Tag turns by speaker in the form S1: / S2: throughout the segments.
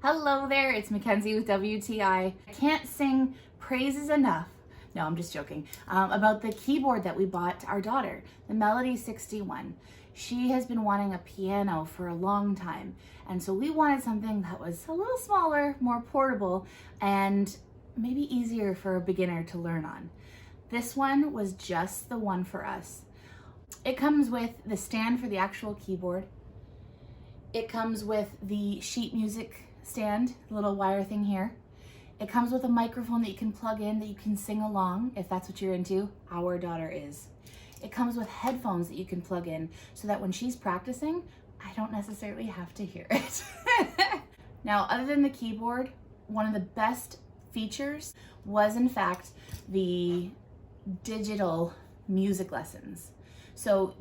S1: Hello there, it's Mackenzie with WTI. I can't sing praises enough, no, I'm just joking, about the keyboard that we bought our daughter, the Melody 61. She has been wanting a piano for a long time, and so we wanted something that was a little smaller, more portable, and maybe easier for a beginner to learn on. This one was just the one for us. It comes with the stand for the actual keyboard. It comes with the sheet music stand, the little wire thing here. It comes with a microphone that you can plug in that you can sing along if that's what you're into. Our daughter is. It comes with headphones that you can plug in so that when she's practicing, I don't necessarily have to hear it. Now, other than the keyboard, one of the best features was in fact the digital music lessons. So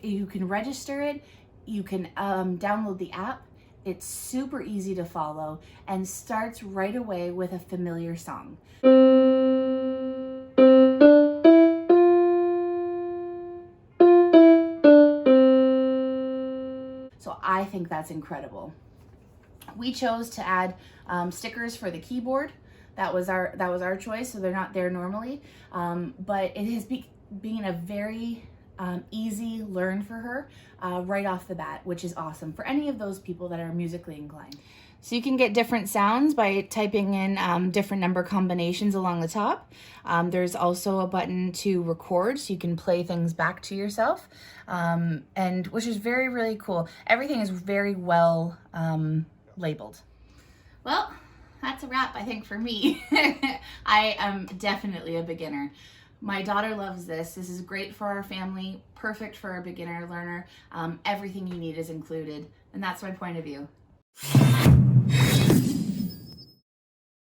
S1: you can register it, you can download the app. It's super easy to follow and starts right away with a familiar song. So I think that's incredible. We chose to add stickers for the keyboard. That was our choice, so they're not there normally. But it has been a very easy learn for her right off the bat, which is awesome for any of those people that are musically inclined. So you can get different sounds by typing in different number combinations along the top. There's also a button to record, so you can play things back to yourself, and which is really cool. Everything is very well labeled. Well, that's a wrap, I think, for me. I am definitely a beginner. My daughter loves this. This is great for our family, perfect for a beginner learner. Everything you need is included, and that's my point of view.